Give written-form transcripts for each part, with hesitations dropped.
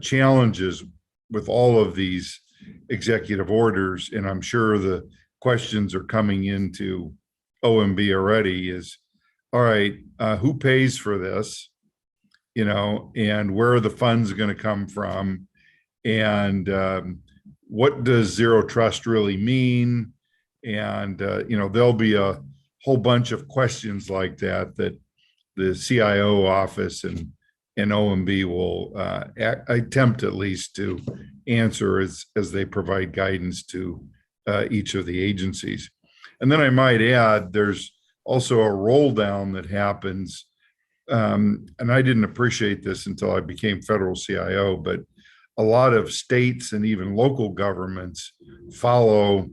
challenges with all of these executive orders, and I'm sure the questions are coming into OMB already, is, all right, who pays for this? And where are the funds going to come from? And what does zero trust really mean? And, there'll be a whole bunch of questions like that the CIO office and OMB will attempt at least to answer as they provide guidance to each of the agencies. And then I might add, there's also a roll down that happens, and I didn't appreciate this until I became federal CIO, but a lot of states and even local governments follow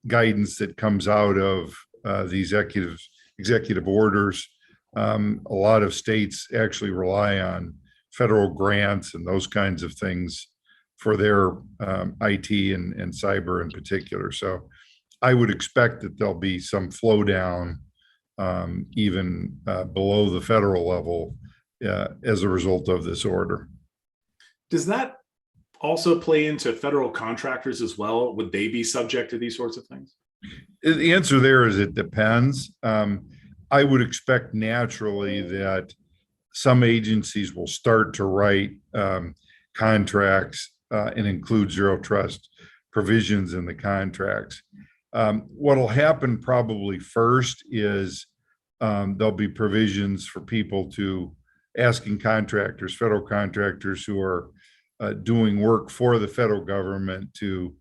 guidance that comes out of the executive orders. A lot of states actually rely on federal grants and those kinds of things for their IT and cyber in particular. So I would expect that there'll be some flow down even below the federal level as a result of this order. Does that also play into federal contractors as well? Would they be subject to these sorts of things? The answer there is it depends. I would expect naturally that some agencies will start to write contracts and include zero trust provisions in the contracts. What'll happen probably first is there'll be provisions for people to asking contractors, federal contractors who are doing work for the federal government to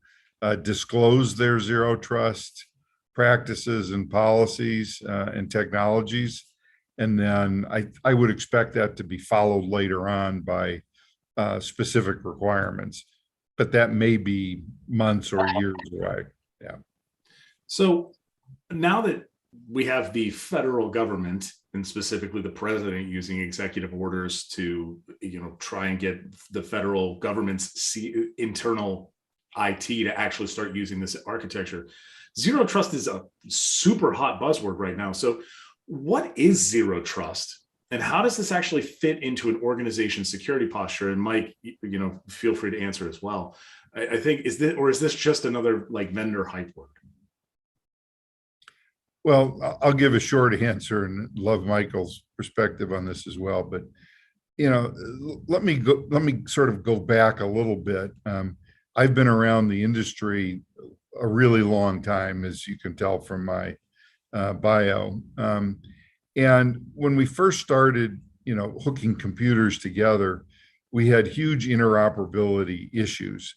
disclose their zero trust practices and policies and technologies. And then I would expect that to be followed later on by specific requirements, but that may be months or years away. Yeah. So now that we have the federal government and specifically the president using executive orders to, try and get the federal government's internal IT to actually start using this architecture, zero trust is a super hot buzzword right now. So what is zero trust and how does this actually fit into an organization's security posture? And Mike, feel free to answer as well. I think, is this just another vendor hype word? Well, I'll give a short answer and love Michael's perspective on this as well. But, let me sort of go back a little bit. I've been around the industry a really long time, as you can tell from my bio. And when we first started, hooking computers together, we had huge interoperability issues.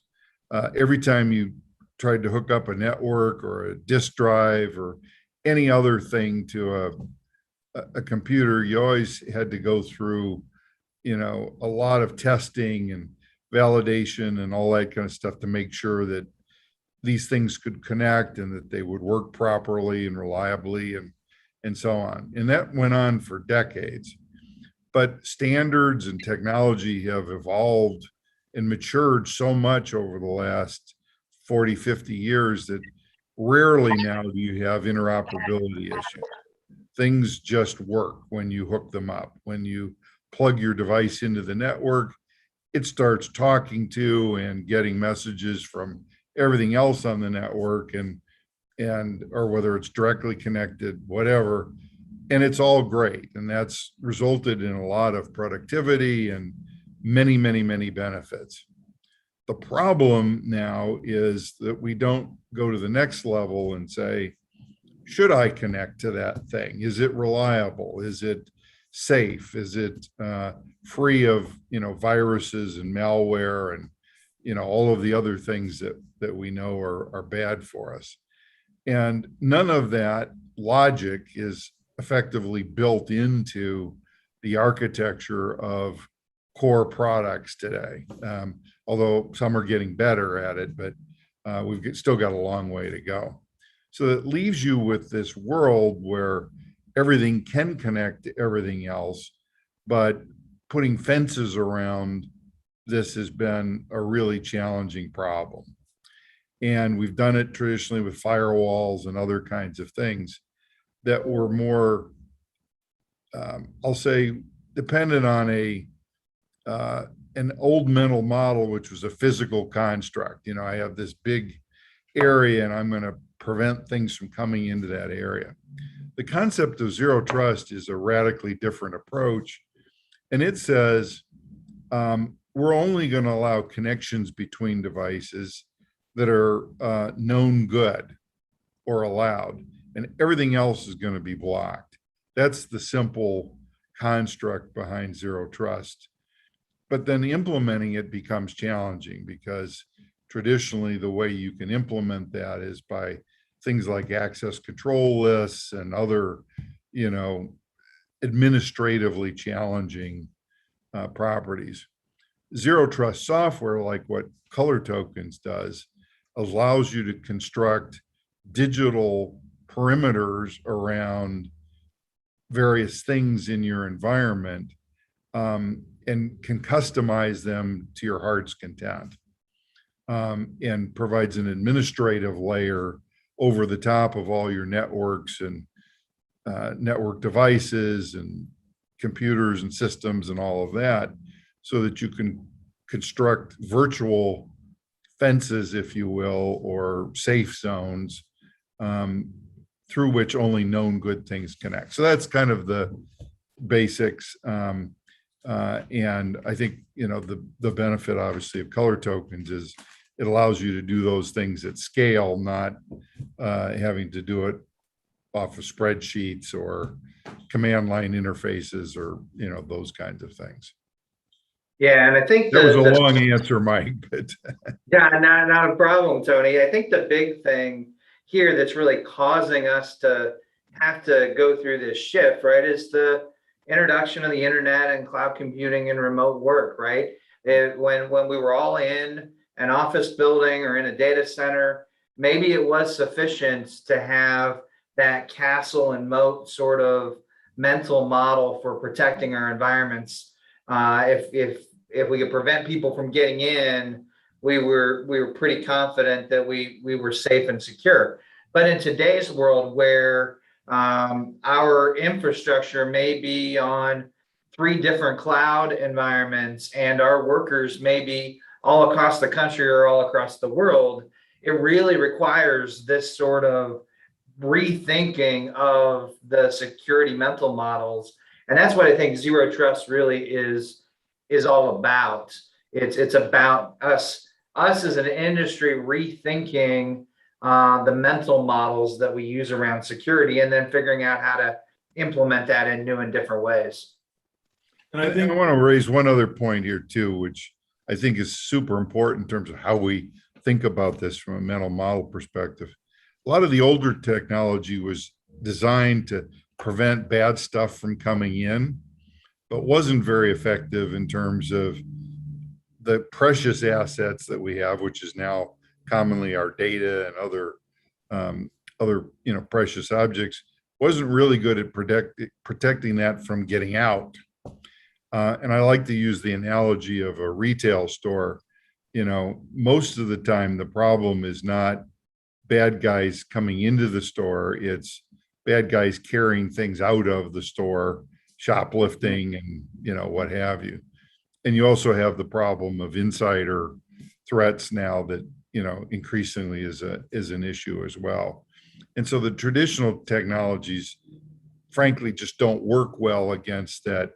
Every time you tried to hook up a network or a disk drive or any other thing to a computer, you always had to go through, a lot of testing and validation and all that kind of stuff to make sure that these things could connect and that they would work properly and reliably and so on. And that went on for decades. But standards and technology have evolved and matured so much over the last 40, 50 years that rarely now do you have interoperability issues. Things just work when you hook them up. When you plug your device into the network, it starts talking to and getting messages from everything else on the network and or whether it's directly connected, whatever. And it's all great. And that's resulted in a lot of productivity and many, many, many benefits. The problem now is that we don't go to the next level and say, should I connect to that thing? Is it reliable? Is it safe? Is it free of viruses and malware and all of the other things that we know are bad for us? And none of that logic is effectively built into the architecture of core products today. Although some are getting better at it, but we've still got a long way to go. So it leaves you with this world where everything can connect to everything else, but putting fences around this has been a really challenging problem. And we've done it traditionally with firewalls and other kinds of things that were more, I'll say, dependent on a an old mental model, which was a physical construct. I have this big area and I'm going to prevent things from coming into that area. The concept of zero trust is a radically different approach. And it says, we're only going to allow connections between devices that are known good or allowed, and everything else is going to be blocked. That's the simple construct behind zero trust. But then implementing it becomes challenging, because traditionally the way you can implement that is by things like access control lists and other, administratively challenging properties. Zero trust software, like what ColorTokens does, allows you to construct digital perimeters around various things in your environment, and can customize them to your heart's content, and provides an administrative layer over the top of all your networks and network devices and computers and systems and all of that, so that you can construct virtual fences, if you will, or safe zones, through which only known good things connect. So that's kind of the basics. And I think, the benefit, obviously, of ColorTokens is it allows you to do those things at scale, not having to do it off of spreadsheets or command line interfaces or, those kinds of things. Yeah, and I think that was a long answer, Mike, but yeah, not a problem, Tony. I think the big thing here that's really causing us to have to go through this shift, right, is the introduction of the internet and cloud computing and remote work, right? When we were all in an office building or in a data center, maybe it was sufficient to have that castle and moat sort of mental model for protecting our environments. If we could prevent people from getting in, we were pretty confident that we were safe and secure. But in today's world, where our infrastructure may be on 3 different cloud environments, and our workers may be all across the country or all across the world, it really requires this sort of rethinking of the security mental models. And that's what I think zero trust really is all about. It's about us as an industry rethinking the mental models that we use around security, and then figuring out how to implement that in new and different ways. And I think I want to raise one other point here too, which I think is super important in terms of how we think about this from a mental model perspective. A lot of the older technology was designed to prevent bad stuff from coming in, but wasn't very effective in terms of the precious assets that we have, which is now commonly our data and other precious objects. Wasn't really good at protecting that from getting out. And I like to use the analogy of a retail store. Most of the time the problem is not bad guys coming into the store, it's bad guys carrying things out of the store, shoplifting and what have you. And you also have the problem of insider threats now that increasingly is an issue as well. And so the traditional technologies frankly just don't work well against that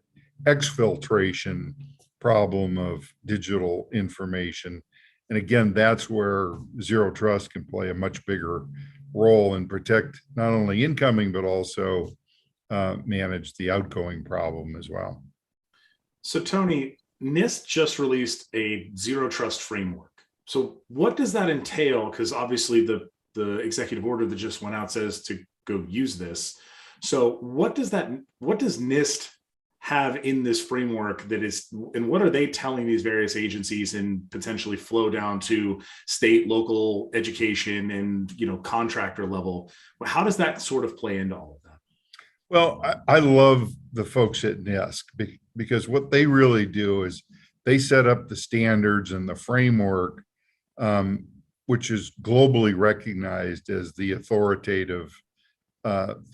exfiltration problem of digital information. And again, that's where zero trust can play a much bigger role and protect not only incoming, but also manage the outgoing problem as well. So Tony, Nist just released a zero trust framework. So what does that entail? Because obviously the executive order that just went out says to go use this. So what does Nist have in this framework that is, and what are they telling these various agencies and potentially flow down to state, local, education, and contractor level? How does that sort of play into all of that? Well, I love the folks at Nist because what they really do is they set up the standards and the framework, which is globally recognized as the authoritative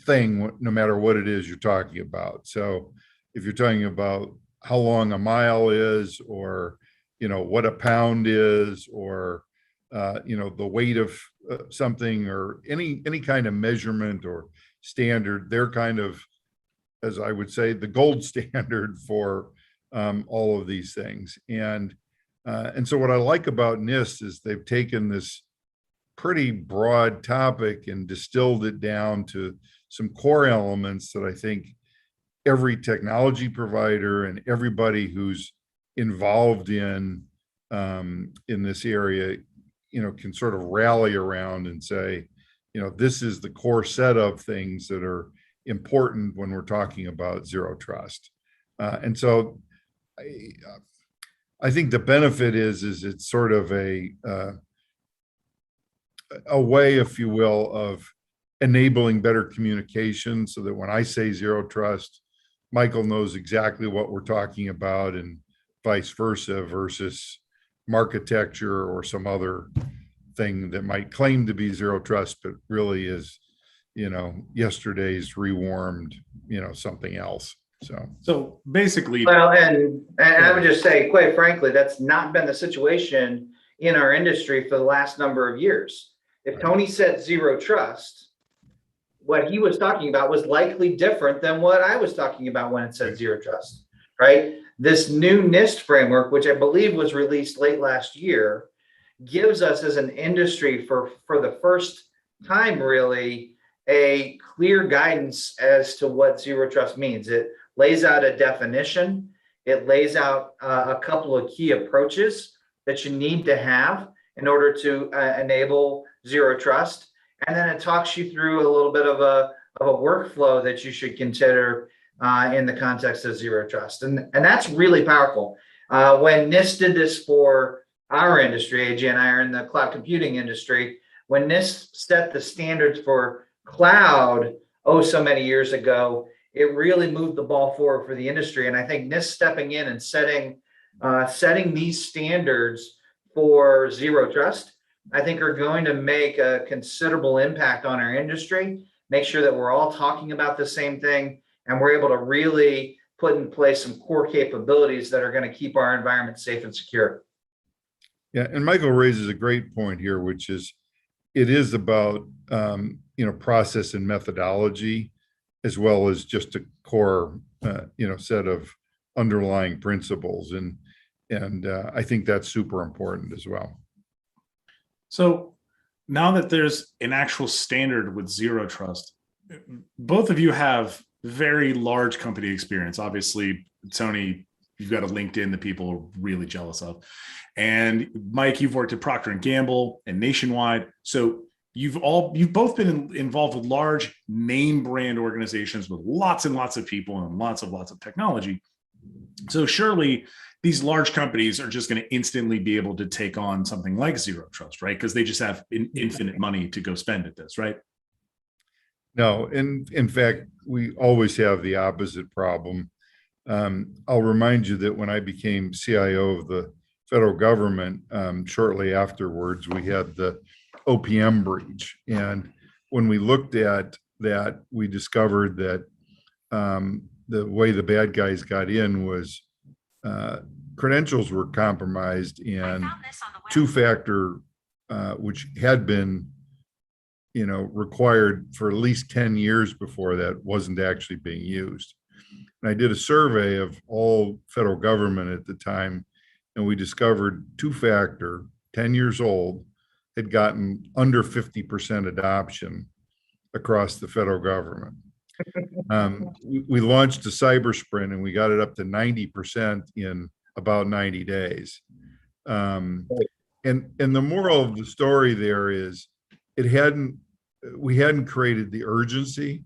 thing, no matter what it is you're talking about. So if you're talking about how long a mile is, or, what a pound is, or, the weight of something, or any kind of measurement or standard. They're kind of, as I would say, the gold standard for all of these things. And so what I like about Nist is they've taken this pretty broad topic and distilled it down to some core elements that I think every technology provider and everybody who's involved in this area, can sort of rally around and say, this is the core set of things that are important when we're talking about zero trust. And so I think the benefit is it's sort of a way, if you will, of enabling better communication, so that when I say zero trust, Michael knows exactly what we're talking about, and vice versa, versus architecture or some other thing that might claim to be zero trust, but really is, yesterday's rewarmed, something else. So basically, well, and I would just say, quite frankly, that's not been the situation in our industry for the last number of years. If Tony said zero trust, what he was talking about was likely different than what I was talking about when it said zero trust, right? This new Nist framework, which I believe was released late last year, gives us as an industry for the first time really a clear guidance as to what zero trust means. It lays out a definition. It lays out a couple of key approaches that you need to have in order to enable zero trust. And then it talks you through a little bit of a workflow that you should consider in the context of zero trust. And that's really powerful. When Nist did this for our industry, AJ and I are in the cloud computing industry, when Nist set the standards for cloud, so many years ago, it really moved the ball forward for the industry. And I think Nist stepping in and setting these standards for zero trust, I think are going to make a considerable impact on our industry, make sure that we're all talking about the same thing, and we're able to really put in place some core capabilities that are going to keep our environment safe and secure. Yeah, and Michael raises a great point here, which is it is about process and methodology, as well as just a core set of underlying principles, and I think that's super important as well. So now that there's an actual standard with zero trust, both of you have very large company experience. Obviously, Tony, you've got a LinkedIn that people are really jealous of. And Mike, you've worked at Procter & Gamble and Nationwide. So you've both been involved with large name brand organizations with lots and lots of people and lots of technology. So surely these large companies are just going to instantly be able to take on something like zero trust, right? Because they just have infinite money to go spend at this, right? No, in fact, we always have the opposite problem. I'll remind you that when I became CIO of the federal government, shortly afterwards, we had the OPM breach. And when we looked at that, we discovered that the way the bad guys got in was credentials were compromised, and two-factor, which had been required for at least 10 years before that, wasn't actually being used. And I did a survey of all federal government at the time, and we discovered two-factor, 10 years old, had gotten under 50% adoption across the federal government. We launched a cyber sprint, and we got it up to 90% in about 90 days. And the moral of the story there is we hadn't created the urgency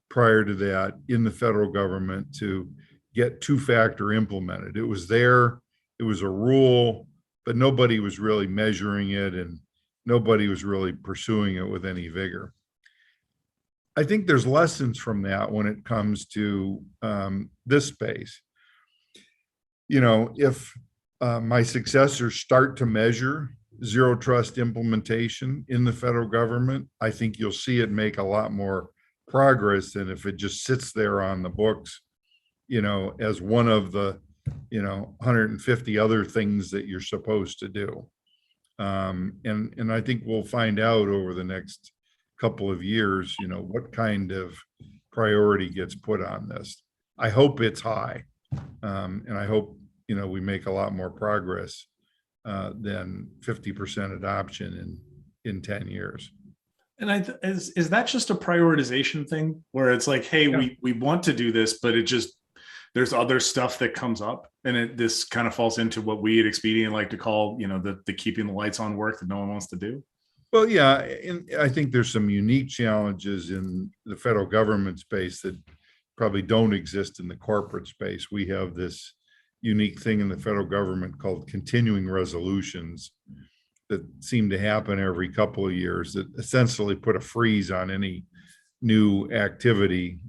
prior to that in the federal government to get two-factor implemented. It was there, it was a rule, but nobody was really measuring it, and nobody was really pursuing it with any vigor. I think there's lessons from that when it comes to this space. If my successors start to measure zero trust implementation in the federal government, I think you'll see it make a lot more progress than if it just sits there on the books, as one of the, 150 other things that you're supposed to do. And I think we'll find out over the next couple of years, what kind of priority gets put on this. I hope it's high. And I hope, we make a lot more progress than 50% adoption in 10 years. And is that just a prioritization thing where it's like, hey, Yeah. we want to do this, but there's other stuff that comes up, and this kind of falls into what we at Expedient like to call, the keeping the lights on work that no one wants to do. Well, yeah, and I think there's some unique challenges in the federal government space that probably don't exist in the corporate space. We have this unique thing in the federal government called continuing resolutions that seem to happen every couple of years that essentially put a freeze on any new activity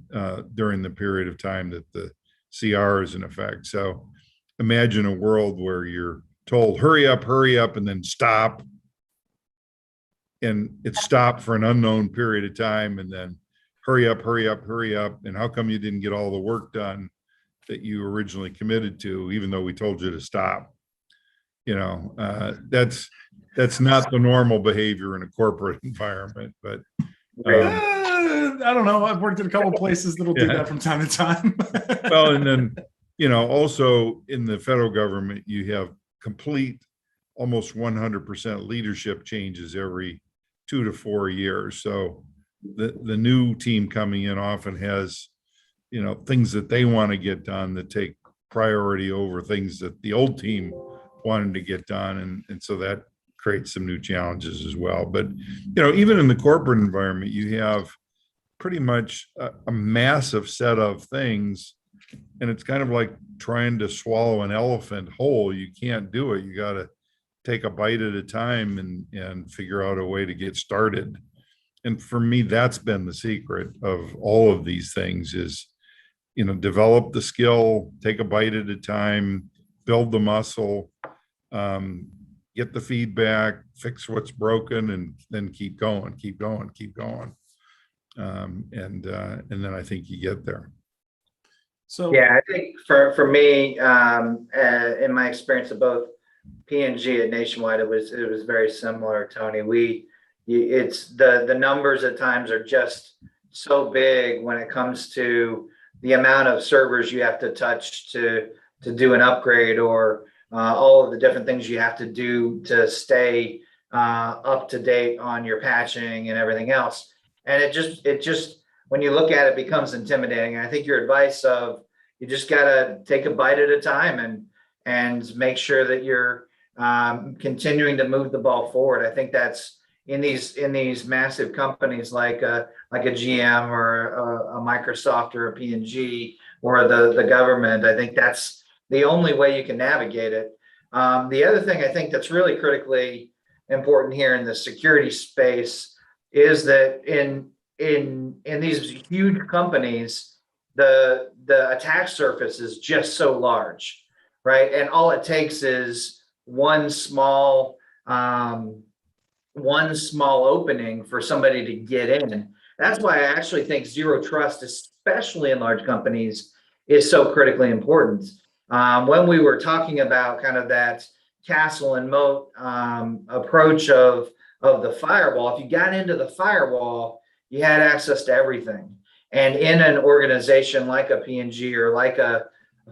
during the period of time that the CR is in effect. So imagine a world where you're told, hurry up, and then stop. And it stopped for an unknown period of time, and then hurry up. And how come you didn't get all the work done that you originally committed to, even though we told you to stop? That's not the normal behavior in a corporate environment, but I don't know. I've worked in a couple of places that'll do that from time to time. well, and then, also in the federal government, you have complete, almost 100% leadership changes every 2 to 4 years. So the new team coming in often has, things that they want to get done that take priority over things that the old team wanted to get done. And so that creates some new challenges as well. But, even in the corporate environment, you have pretty much a massive set of things, and it's kind of like trying to swallow an elephant whole. You can't do it. You got to take a bite at a time and figure out a way to get started. And for me, that's been the secret of all of these things is, develop the skill, take a bite at a time, build the muscle, get the feedback, fix what's broken, and then keep going. And then I think you get there. So Yeah, I think for me, in my experience of both P&G and Nationwide, it was very similar, Tony. It's the numbers at times are just so big when it comes to the amount of servers you have to touch to do an upgrade, or all of the different things you have to do to stay up to date on your patching and everything else. And it just when you look at it, becomes intimidating. And I think your advice of you just gotta take a bite at a time and make sure that you're continuing to move the ball forward. I think that's in these massive companies like a GM or a Microsoft or a P&G or the government. I think that's the only way you can navigate it. The other thing I think that's really critically important here in the security space is that in these huge companies, the attack surface is just so large, right? And all it takes is one small opening for somebody to get in. That's why I actually think zero trust, especially in large companies, is so critically important. When we were talking about kind of that castle and moat approach of the firewall, if you got into the firewall, you had access to everything. And in an organization like a P&G or like a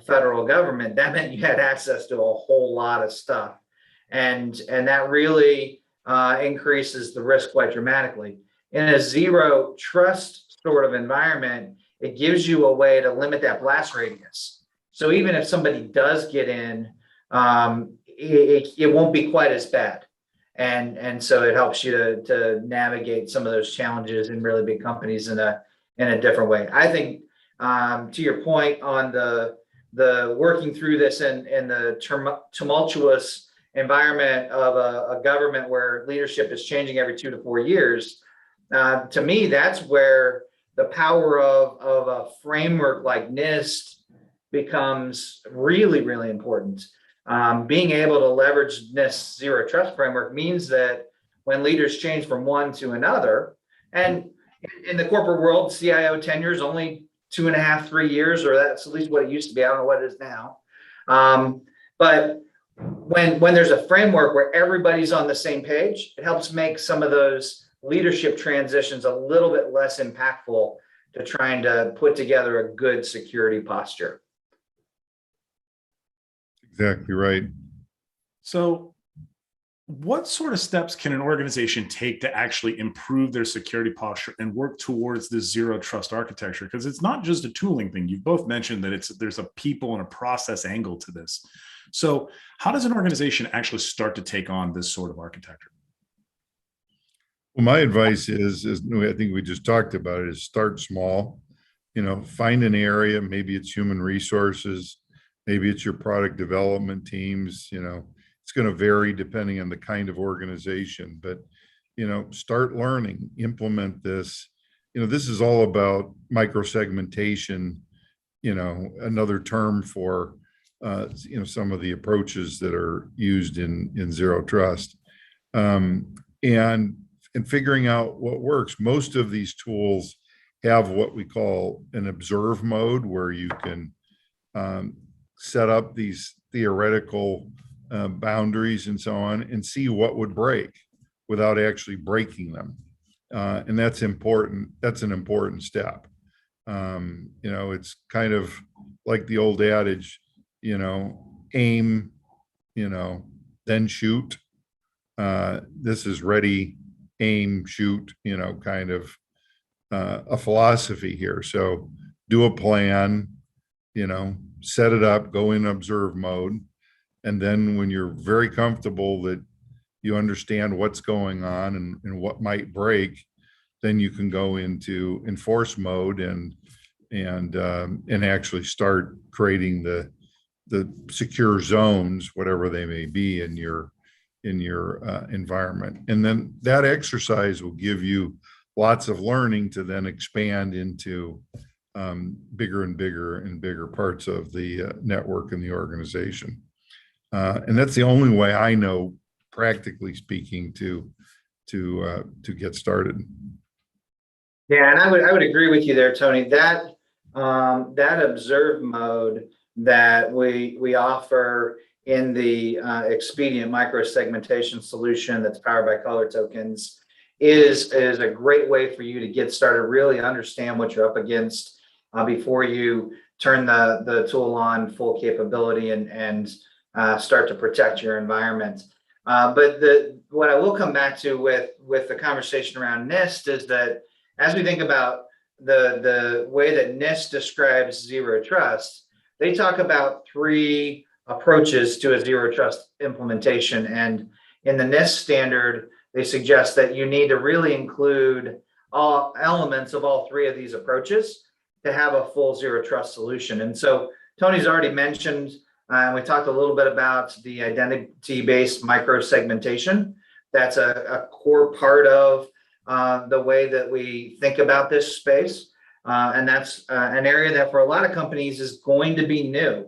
federal government, that meant you had access to a whole lot of stuff. And that really increases the risk quite dramatically. In a zero trust sort of environment, it gives you a way to limit that blast radius. So even if somebody does get in, it won't be quite as bad. And so it helps you to navigate some of those challenges in really big companies in a different way. I think to your point on the working through this and the tumultuous environment of a government where leadership is changing every 2 to 4 years, to me, that's where the power of a framework like Nist becomes really, really important. Being able to leverage Nist zero trust framework means that when leaders change from one to another, and in the corporate world, CIO tenure is only 2.5, 3 years, or that's at least what it used to be. I don't know what it is now. But when there's a framework where everybody's on the same page, it helps make some of those leadership transitions a little bit less impactful to trying to put together a good security posture. Exactly right. So what sort of steps can an organization take to actually improve their security posture and work towards this zero trust architecture? Because it's not just a tooling thing. You've both mentioned that there's a people and a process angle to this. So how does an organization actually start to take on this sort of architecture? Well, my advice is I think we just talked about it, is start small. Find an area, maybe it's human resources, maybe it's your product development teams. It's going to vary depending on the kind of organization, but start learning, implement this. This is all about microsegmentation, another term for some of the approaches that are used in zero trust, and figuring out what works. Most of these tools have what we call an observe mode, where you can set up these theoretical boundaries and so on, and see what would break without actually breaking them. And that's important. That's an important step. It's kind of like the old adage, aim, then shoot. This is ready, aim, shoot, kind of a philosophy here. So do a plan, set it up, go in observe mode. And then when you're very comfortable that you understand what's going on and what might break, then you can go into enforce mode and actually start creating the secure zones, whatever they may be in your environment. And then that exercise will give you lots of learning to then expand into bigger and bigger parts of the network and the organization. And that's the only way I know, practically speaking, to get started. Yeah, and I would agree with you there, Tony. That observe mode that we offer in the Expedient microsegmentation solution that's powered by ColorTokens is a great way for you to get started, really understand what you're up against before you turn the tool on full capability and start to protect your environment. But what I will come back to with the conversation around Nist is that as we think about the way that Nist describes zero trust, they talk about 3 approaches to a zero trust implementation. And in the Nist standard, they suggest that you need to really include all elements of all 3 of these approaches to have a full zero trust solution. And so Tony's already mentioned, and we talked a little bit about the identity-based microsegmentation. That's a core part of the way that we think about this space. And that's an area that for a lot of companies is going to be new.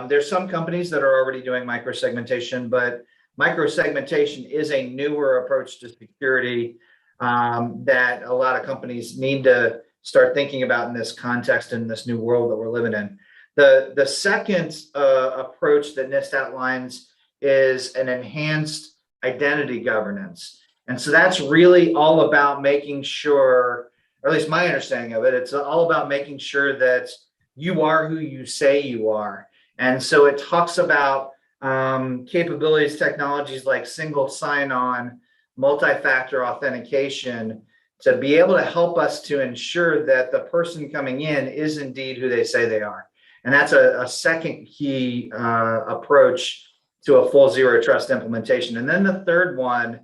There's some companies that are already doing microsegmentation, but microsegmentation is a newer approach to security that a lot of companies need to start thinking about in this context, in this new world that we're living in. The second approach that Nist outlines is an enhanced identity governance. And so that's really all about making sure, or at least my understanding of it, it's all about making sure that you are who you say you are. And so it talks about capabilities, technologies like single sign-on, multi-factor authentication to be able to help us to ensure that the person coming in is indeed who they say they are. And that's a second key approach to a full zero trust implementation. And then the third one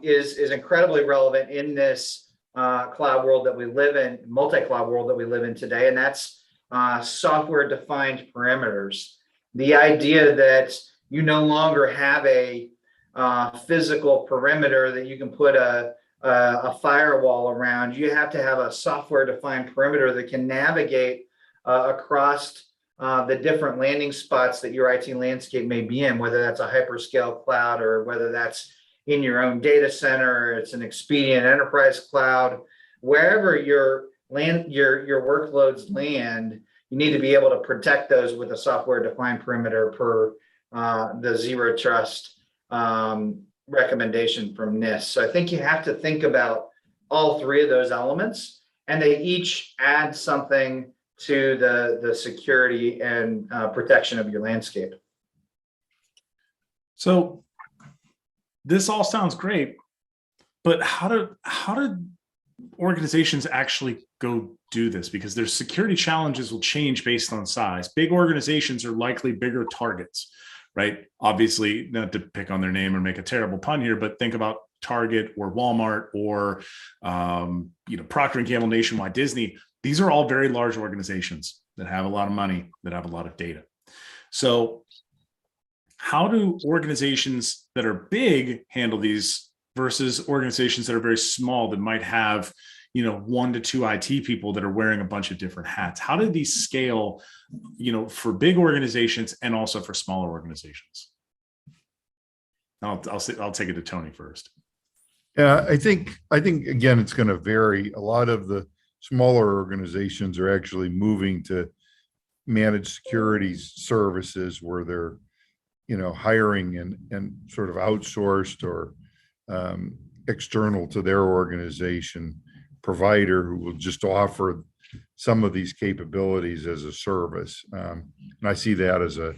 is incredibly relevant in this cloud world that we live in, multi-cloud world that we live in today, and that's software-defined perimeters. The idea that you no longer have a physical perimeter that you can put a firewall around. You have to have a software-defined perimeter that can navigate across the different landing spots that your IT landscape may be in, whether that's a hyperscale cloud or whether that's in your own data center, it's an Expedient enterprise cloud, wherever your your workloads land, you need to be able to protect those with a software-defined perimeter per the zero trust recommendation from Nist. So I think you have to think about all three of those elements, and they each add something to the security and protection of your landscape. So this all sounds great, but how do organizations actually go do this? Because their security challenges will change based on size. Big organizations are likely bigger targets, right? Obviously, not to pick on their name or make a terrible pun here, but think about Target or Walmart or Procter & Gamble, Nationwide, Disney. These are all very large organizations that have a lot of money, that have a lot of data. So how do organizations that are big handle these versus organizations that are very small that might have 1 to 2 IT people that are wearing a bunch of different hats? How do these scale, for big organizations and also for smaller organizations? I'll take it to Tony first. Yeah, I think again, it's going to vary. A lot of the smaller organizations are actually moving to managed security services where they're, hiring and sort of outsourced or external to their organization provider who will just offer some of these capabilities as a service. And I see that as a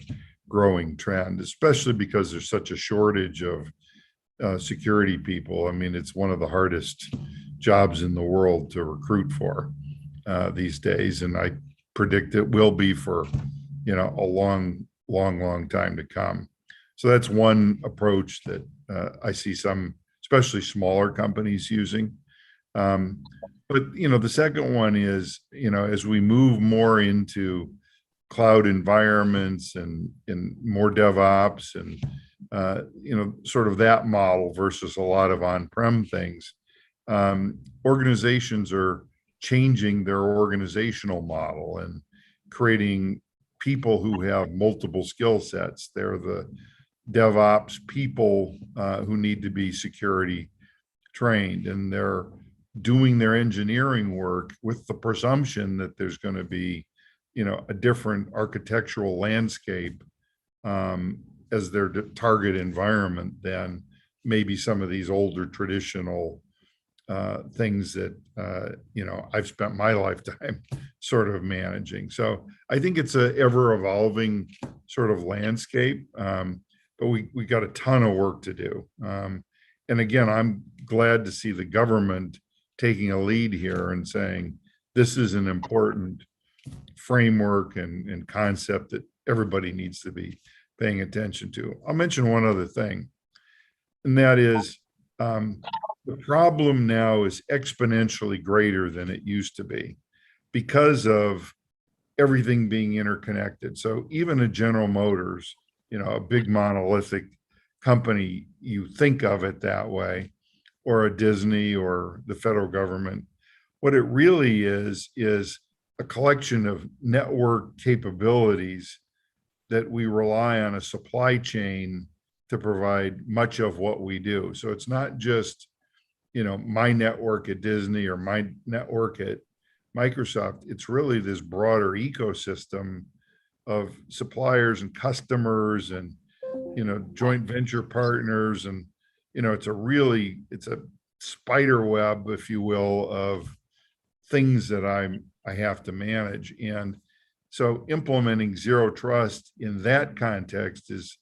growing trend, especially because there's such a shortage of security people. I mean, it's one of the hardest jobs in the world to recruit for these days. And I predict it will be for, a long time to come. So that's one approach that I see some, especially smaller companies using. But, the second one is, as we move more into cloud environments and more DevOps and, sort of that model versus a lot of on-prem things, organizations are changing their organizational model and creating people who have multiple skill sets. They're the DevOps people who need to be security trained, and they're doing their engineering work with the presumption that there's going to be, a different architectural landscape as their target environment than maybe some of these older traditional things that, I've spent my lifetime sort of managing. So I think it's a ever evolving sort of landscape, but we got a ton of work to do. And again, I'm glad to see the government taking a lead here and saying, this is an important framework and concept that everybody needs to be paying attention to. I'll mention one other thing, and that is the problem now is exponentially greater than it used to be because of everything being interconnected. So even a General Motors, a big monolithic company, you think of it that way, or a Disney or the federal government. What it really is a collection of network capabilities that we rely on a supply chain to provide much of what we do. So it's not just, my network at Disney or my network at Microsoft. It's really this broader ecosystem of suppliers and customers and, joint venture partners. And, it's a spider web, if you will, of things that I have to manage. And so implementing zero trust in that context is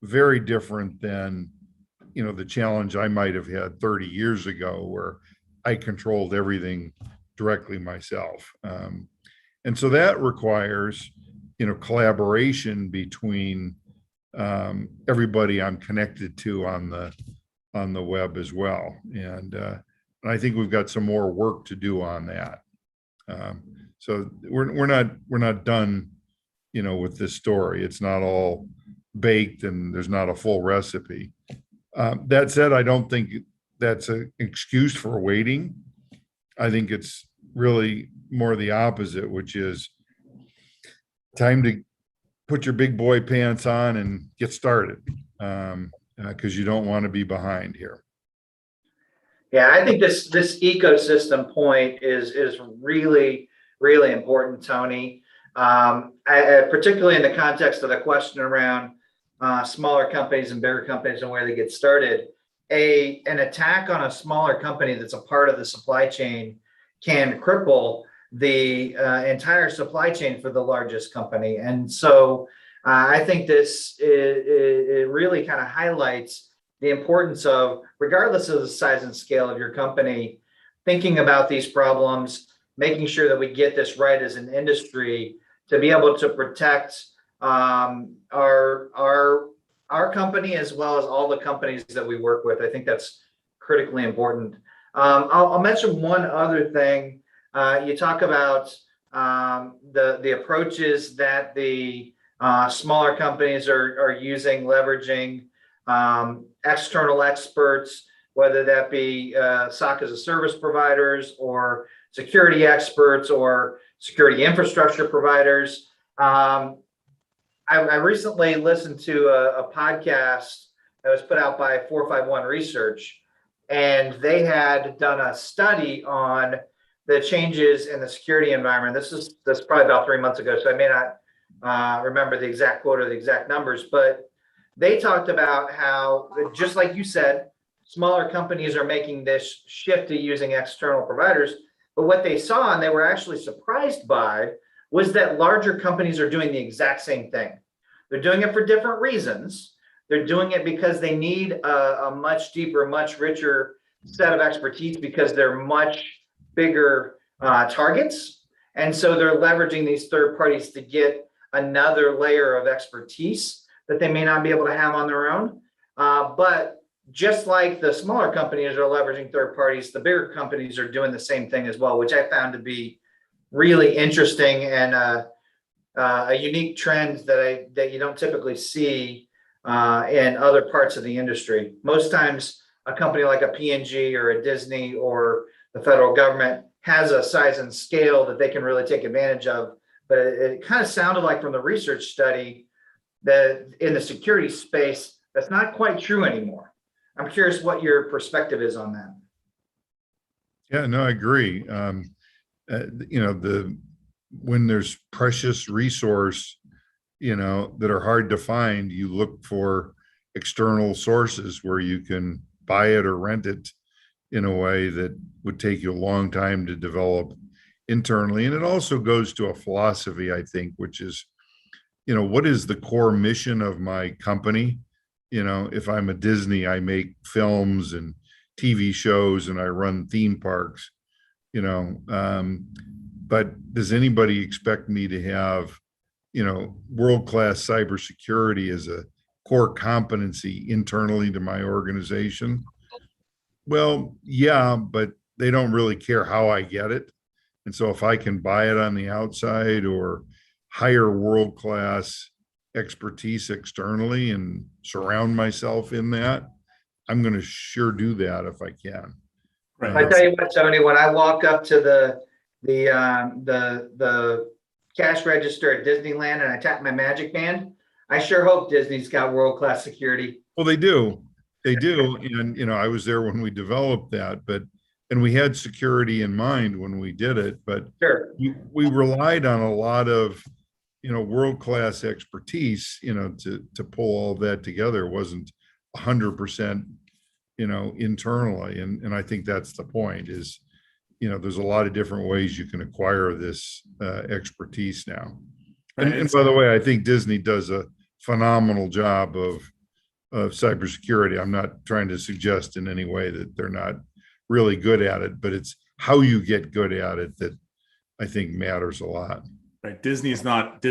very different than, the challenge I might have had 30 years ago where I controlled everything directly myself. And so that requires, collaboration between everybody I'm connected to on the web as well. And I think we've got some more work to do on that. So we're not done, with this story. It's not all baked and there's not a full recipe. That said, I don't think that's an excuse for waiting. I think it's really more the opposite, which is time to put your big boy pants on and get started, because you don't want to be behind here. Yeah, I think this ecosystem point is really, really important, Tony. Particularly in the context of the question around smaller companies and bigger companies and where they get started. An attack on a smaller company that's a part of the supply chain can cripple the entire supply chain for the largest company. And so I think it really kind of highlights the importance of, regardless of the size and scale of your company, thinking about these problems, making sure that we get this right as an industry to be able to protect our company as well as all the companies that we work with. I think that's critically important. I'll mention one other thing. You talk about the approaches that the smaller companies are using, leveraging external experts, whether that be SOC as a service providers or security experts or security infrastructure providers. I recently listened to a podcast that was put out by 451 Research, and they had done a study on the changes in the security environment. That's probably about 3 months ago, so I may not remember the exact quote or the exact numbers, but they talked about how, just like you said, smaller companies are making this shift to using external providers. But what they saw, and they were actually surprised by, was that larger companies are doing the exact same thing. They're doing it for different reasons. They're doing it because they need a much deeper, much richer set of expertise because they're much bigger targets. And so they're leveraging these third parties to get another layer of expertise that they may not be able to have on their own. But just like the smaller companies are leveraging third parties, the bigger companies are doing the same thing as well, which I found to be really interesting and a unique trend that you don't typically see in other parts of the industry. Most times, a company like a P&G or a Disney or the federal government has a size and scale that they can really take advantage of. But it kind of sounded like from the research study that in the security space, that's not quite true anymore. I'm curious what your perspective is on that. Yeah, no, I agree. When there's precious resource, that are hard to find, you look for external sources where you can buy it or rent it in a way that would take you a long time to develop internally. And it also goes to a philosophy, I think, which is, what is the core mission of my company? If I'm a Disney, I make films and TV shows and I run theme parks, but does anybody expect me to have, world-class cybersecurity as a core competency internally to my organization? Well, yeah, but they don't really care how I get it. And so if I can buy it on the outside or hire world-class expertise externally and surround myself in that, I'm going to sure do that if I can. Right. I tell you what, Tony, when I walk up to the cash register at Disneyland and I tap my magic band, I sure hope Disney's got world-class security. Well, they do. And, I was there when we developed that, and we had security in mind when we did it, but sure, we relied on a lot of, world-class expertise, to pull all that together. It wasn't 100%, internally. And I think that's the point is, there's a lot of different ways you can acquire this expertise now. And by the way, I think Disney does a phenomenal job of cybersecurity. I'm not trying to suggest in any way that they're not really good at it, but it's how you get good at it that I think matters a lot. Right. Disney's not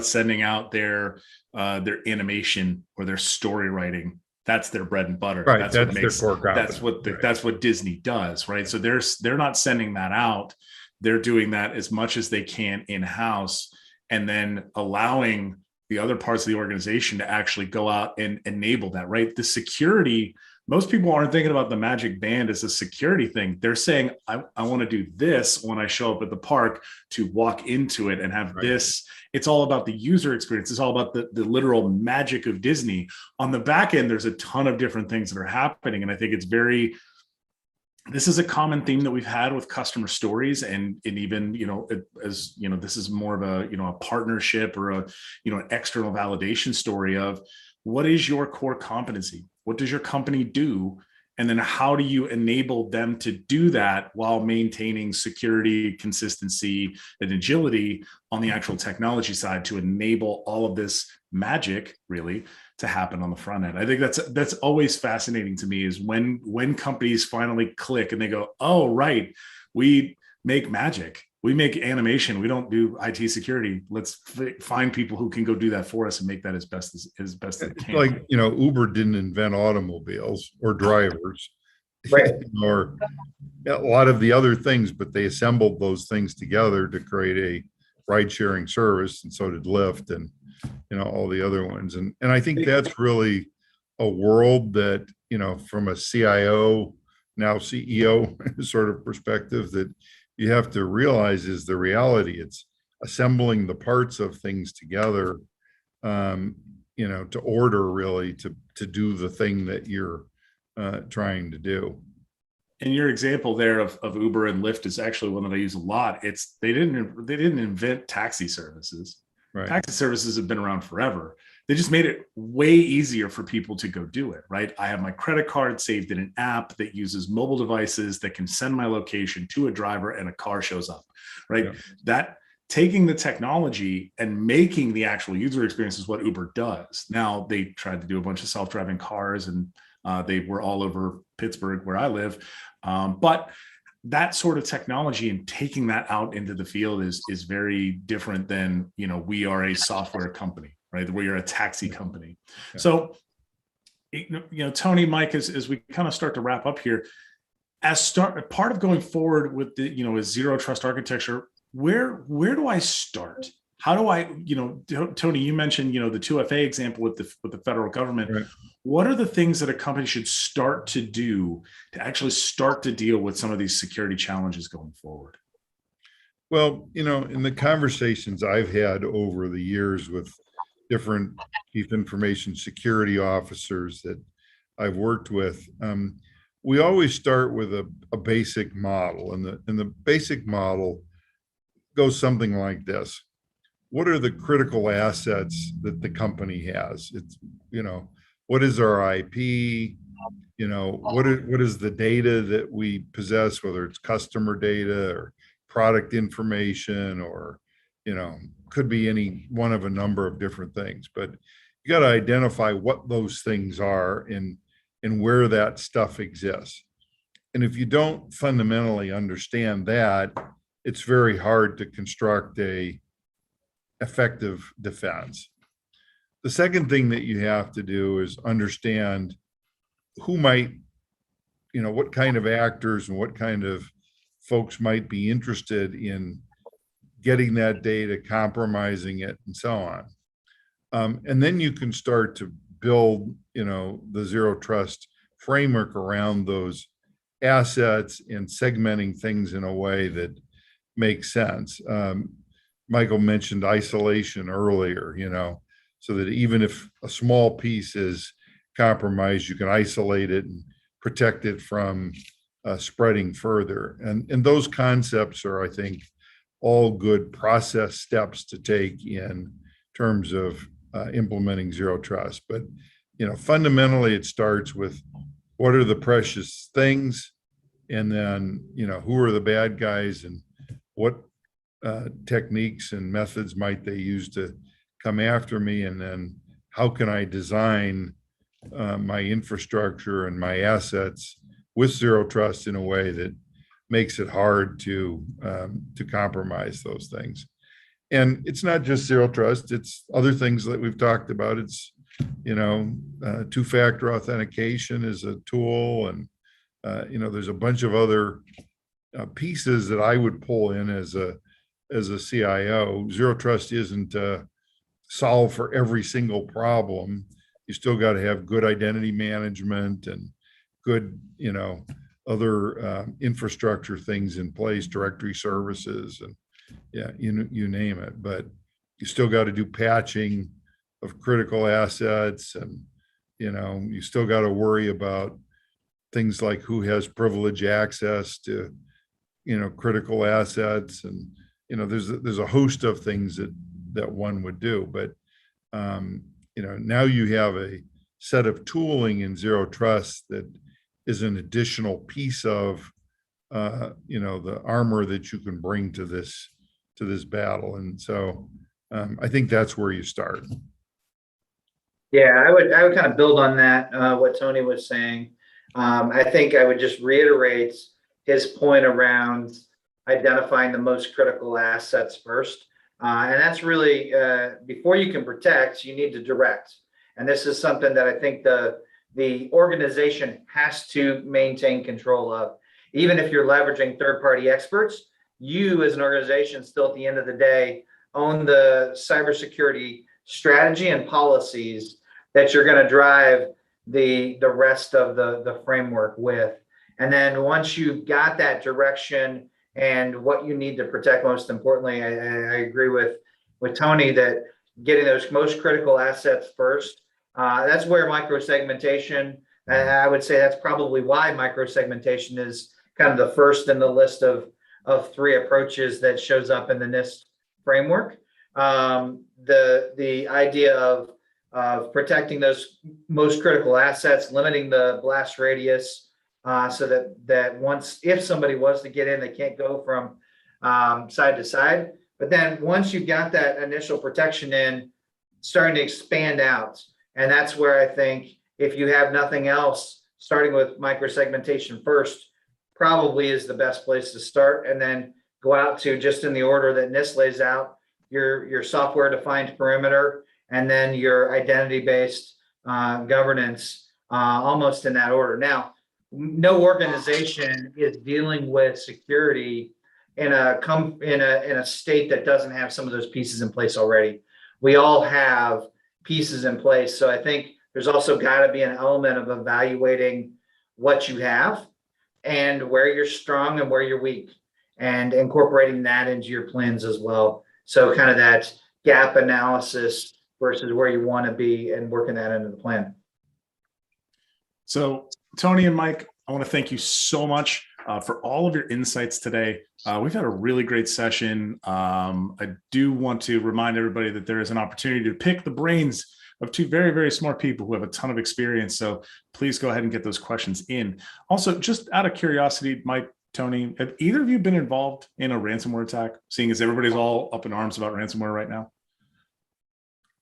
sending out their animation or their story writing. That's their bread and butter. Right. That's their core competence. That's what Disney does, right? So they're not sending that out. They're doing that as much as they can in-house, and then allowing the other parts of the organization to actually go out and enable that, right? The security, most people aren't thinking about the magic band as a security thing. They're saying, I want to do this when I show up at the park to walk into it and have this. It's all about the user experience. It's all about the literal magic of Disney. On the back end, there's a ton of different things that are happening. And I think it's very this is a common theme that we've had with customer stories, and even, as you know, this is more of a, a partnership or a, an external validation story of what is your core competency? What does your company do? And then how do you enable them to do that while maintaining security, consistency, and agility on the actual technology side to enable all of this magic really to happen on the front end? I think that's always fascinating to me, is when companies finally click and they go, oh, right, we make magic. We make animation. We don't do IT security. Let's find people who can go do that for us and make that as best they can. Like, Uber didn't invent automobiles or drivers, Right. or a lot of the other things, but they assembled those things together to create a ride-sharing service, and so did Lyft and all the other ones. And I think that's really a world that, from a CIO, now CEO sort of perspective, that you have to realize is the reality. It's assembling the parts of things together, to order really to do the thing that you're trying to do. And your example there of Uber and Lyft is actually one that I use a lot. It's they didn't invent taxi services. Right. Taxi services have been around forever. They just made it way easier for people to go do it, right? I have my credit card saved in an app that uses mobile devices that can send my location to a driver and a car shows up, right? Yeah. That taking the technology and making the actual user experience is what Uber does. Now, they tried to do a bunch of self-driving cars, and they were all over Pittsburgh where I live. But that sort of technology and taking that out into the field is very different than, we are a software company, right? We are a taxi company. Yeah. So, Tony, Mike, as we kind of start to wrap up here, part of going forward with the, a zero trust architecture, where do I start? How do I, Tony, you mentioned, the 2FA example with the federal government. Right. What are the things that a company should start to do to actually start to deal with some of these security challenges going forward? Well, in the conversations I've had over the years with different chief information security officers that I've worked with, we always start with a basic model, and the basic model goes something like this. What are the critical assets that the company has? It's, what is our IP? What is the data that we possess, whether it's customer data or product information, or, could be any one of a number of different things. But you got to identify what those things are and where that stuff exists. And if you don't fundamentally understand that, it's very hard to construct a effective defense. The second thing that you have to do is understand who might, what kind of actors and what kind of folks might be interested in getting that data, compromising it, and so on. And then you can start to build, the zero trust framework around those assets and segmenting things in a way that makes sense. Michael mentioned isolation earlier, so that even if a small piece is compromised, you can isolate it and protect it from spreading further. And those concepts are, I think, all good process steps to take in terms of implementing zero trust. But, fundamentally, it starts with what are the precious things, and then, who are the bad guys, and what techniques and methods might they use to come after me, and then how can I design my infrastructure and my assets with zero trust in a way that makes it hard to compromise those things. And it's not just zero trust, it's other things that we've talked about. It's, two-factor authentication is a tool, and there's a bunch of other pieces that I would pull in as a CIO. Zero trust isn't solve for every single problem. You still got to have good identity management and good, other infrastructure things in place, directory services, and you name it. But you still got to do patching of critical assets, and you still got to worry about things like who has privileged access to, critical assets, and there's a host of things that one would do. But now you have a set of tooling in zero trust that is an additional piece of the armor that you can bring to this battle. And so I think that's where you start. Yeah, I would kind of build on that, what Tony was saying. I think I would just reiterate his point around identifying the most critical assets first. And that's really, before you can protect, you need to direct. And this is something that I think the organization has to maintain control of. Even if you're leveraging third-party experts, you as an organization still at the end of the day own the cybersecurity strategy and policies that you're going to drive the rest of the framework with. And then once you've got that direction and what you need to protect, most importantly, I agree with Tony that getting those most critical assets first, that's where microsegmentation, I would say that's probably why microsegmentation is kind of the first in the list of 3 approaches that shows up in the Nist framework. The idea of protecting those most critical assets, limiting the blast radius, so that once, if somebody was to get in, they can't go from side to side. But then once you've got that initial protection in, starting to expand out. And that's where I think if you have nothing else, starting with microsegmentation first probably is the best place to start, and then go out to, just in the order that Nist lays out, your software defined perimeter, and then your identity-based governance, almost in that order. Now, no organization is dealing with security in a state that doesn't have some of those pieces in place already. We all have pieces in place. So I think there's also got to be an element of evaluating what you have and where you're strong and where you're weak, and incorporating that into your plans as well. So kind of that gap analysis versus where you want to be, and working that into the plan. So Tony and Mike, I want to thank you so much for all of your insights today. We've had a really great session. I do want to remind everybody that there is an opportunity to pick the brains of 2 very, very smart people who have a ton of experience. So please go ahead and get those questions in. Also, just out of curiosity, Mike, Tony, have either of you been involved in a ransomware attack, seeing as everybody's all up in arms about ransomware right now?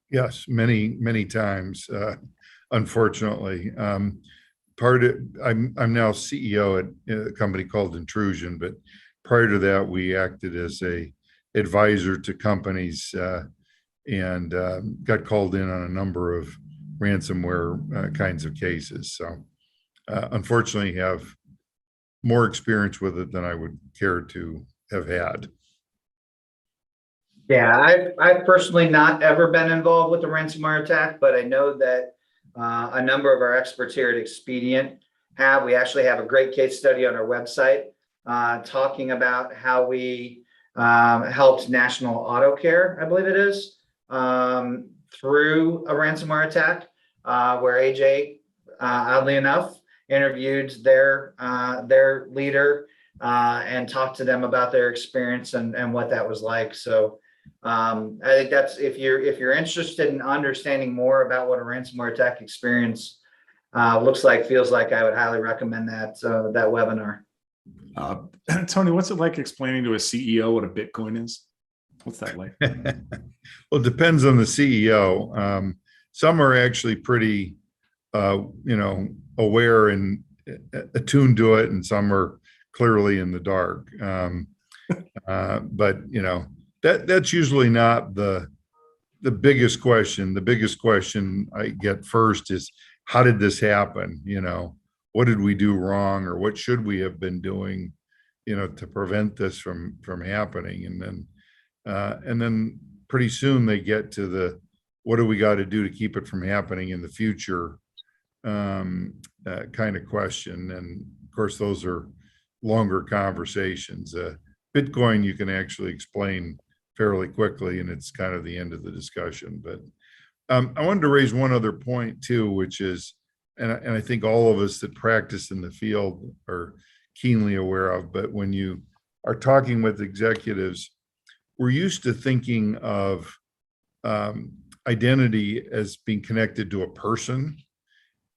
Yes, many times, unfortunately. I'm now CEO at a company called Intrusion, but prior to that, we acted as a advisor to companies, and got called in on a number of ransomware kinds of cases. So unfortunately have more experience with it than I would care to have had. Yeah, I've personally not ever been involved with a ransomware attack, but I know that a number of our experts here at Expedient have. We actually have a great case study on our website talking about how we helped National Auto Care, I believe it is, through a ransomware attack, where AJ, oddly enough, interviewed their leader and talked to them about their experience and what that was like. So I think that's, if you're interested in understanding more about what a ransomware attack experience looks like, feels like, I would highly recommend that webinar. Tony, what's it like explaining to a CEO what a Bitcoin is? What's that like? Well, it depends on the CEO. Some are actually pretty, aware and attuned to it, and some are clearly in the dark. But that's usually not the biggest question. The biggest question I get first is, how did this happen? What did we do wrong, or what should we have been doing, to prevent this from happening? And then pretty soon they get to what do we got to do to keep it from happening in the future, kind of question. And of course, those are longer conversations. Bitcoin, you can actually explain fairly quickly, and it's kind of the end of the discussion. But I wanted to raise one other point too, which is and I think all of us that practice in the field are keenly aware of, but when you are talking with executives, we're used to thinking of identity as being connected to a person.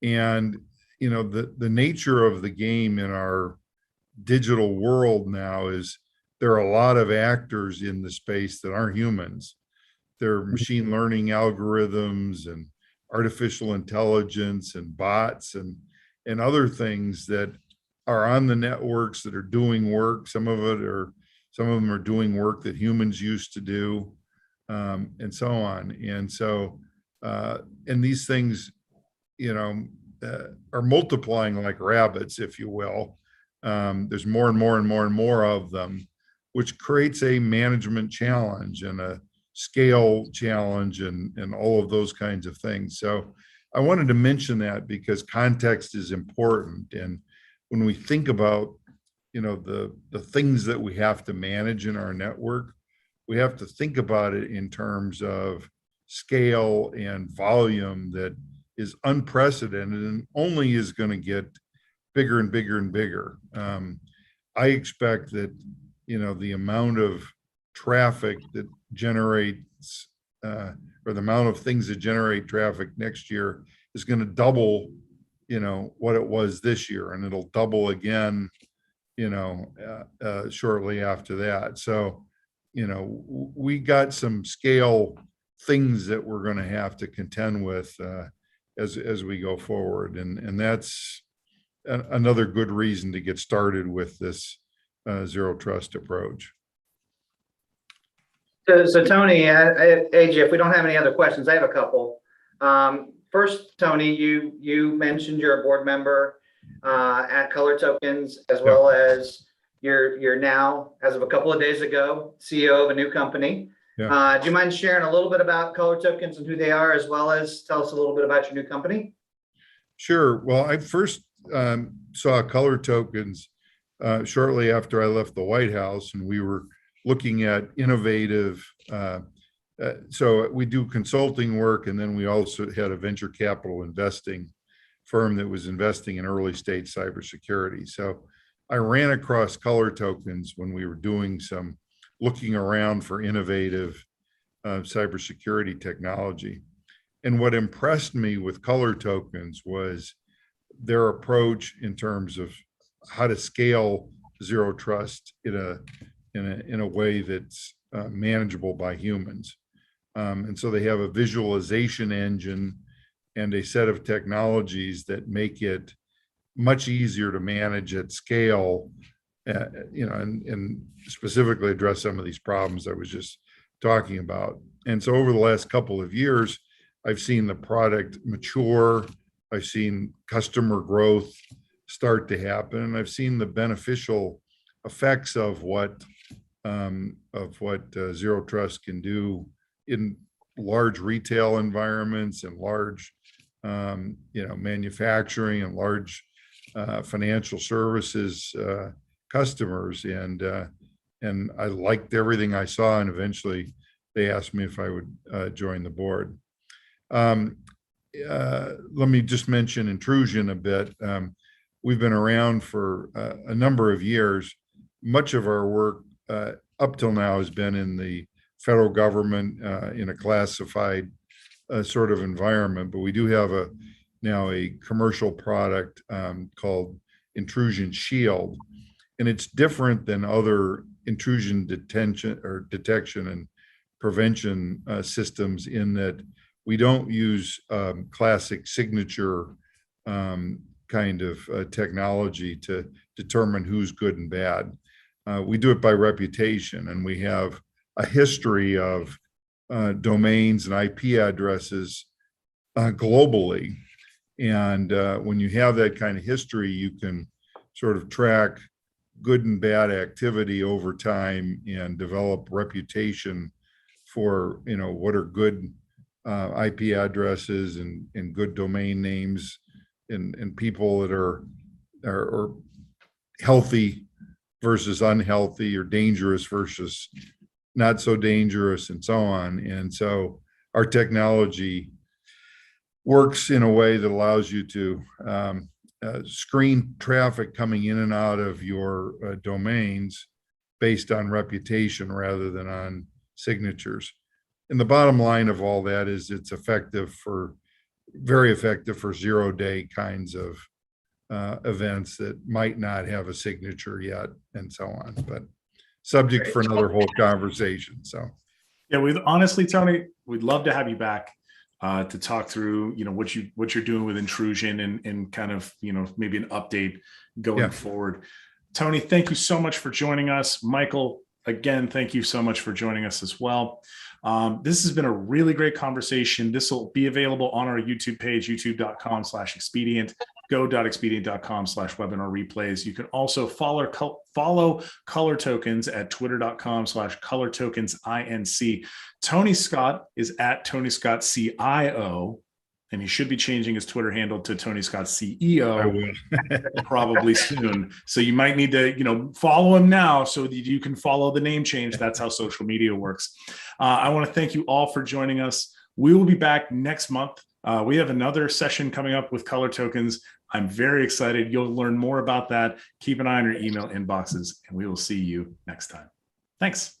And, the nature of the game in our digital world now is there are a lot of actors in the space that aren't humans. They're machine learning algorithms and artificial intelligence and bots and other things that are on the networks that are doing work. Some of them are doing work that humans used to do, and so on. And so, and these things, are multiplying like rabbits, if you will. There's more and more and more and more of them, which creates a management challenge and a scale challenge and all of those kinds of things. So I wanted to mention that because context is important. And when we think about, the things that we have to manage in our network, we have to think about it in terms of scale and volume that is unprecedented and only is going to get bigger and bigger and bigger. I expect that, the amount of traffic that generates, or the amount of things that generate traffic next year is going to double, what it was this year, and it'll double again, shortly after that. So, we got some scale things that we're going to have to contend with as we go forward, and that's another good reason to get started with this zero trust approach. So Tony, AJ, if we don't have any other questions, I have a couple. First, Tony, you mentioned you're a board member at ColorTokens, as well as you're now, as of a couple of days ago, CEO of a new company. Yeah. Do you mind sharing a little bit about ColorTokens and who they are, as well as tell us a little bit about your new company? Sure. Well, I first saw ColorTokens shortly after I left the White House, and we were looking at innovative. So we do consulting work, and then we also had a venture capital investing firm that was investing in early stage cybersecurity. So I ran across ColorTokens when we were doing some looking around for innovative cybersecurity technology. And what impressed me with ColorTokens was their approach in terms of how to scale zero trust in a way that's manageable by humans. And so they have a visualization engine and a set of technologies that make it much easier to manage at scale, and specifically address some of these problems I was just talking about. And so over the last couple of years, I've seen the product mature. I've seen customer growth start to happen, and I've seen the beneficial effects of what zero trust can do in large retail environments and large, manufacturing and large financial services customers. And I liked everything I saw, and eventually they asked me if I would join the board. Let me just mention Intrusion a bit. We've been around for a number of years. Much of our work up till now has been in the federal government in a classified sort of environment, but we do have now a commercial product called Intrusion Shield, and it's different than other intrusion detection and prevention systems in that we don't use classic signature kind of technology to determine who's good and bad. We do it by reputation, and we have a history of domains and IP addresses globally. And when you have that kind of history, you can sort of track good and bad activity over time and develop reputation for, what are good IP addresses and good domain names and people that are healthy versus unhealthy, or dangerous versus not so dangerous, and so on. And so our technology works in a way that allows you to screen traffic coming in and out of your domains based on reputation rather than on signatures. And the bottom line of all that is it's very effective for 0-day kinds of events that might not have a signature yet, and so on. But subject for another whole conversation. So, yeah, honestly, Tony, we'd love to have you back to talk through, what you're doing with Intrusion and kind of, maybe an update going forward. Tony, thank you so much for joining us. Michael, again, thank you so much for joining us as well. This has been a really great conversation. This will be available on our YouTube page, youtube.com/expedient, go.expedient.com/webinar replays. You can also follow ColorTokens at twitter.com/ColorTokensInc. Tony Scott is at Tony Scott CIO, and he should be changing his Twitter handle to Tony Scott CEO probably soon. So you might need to, follow him now so that you can follow the name change. That's how social media works. I want to thank you all for joining us. We will be back next month. We have another session coming up with ColorTokens. I'm very excited. You'll learn more about that. Keep an eye on your email inboxes, and we will see you next time. Thanks.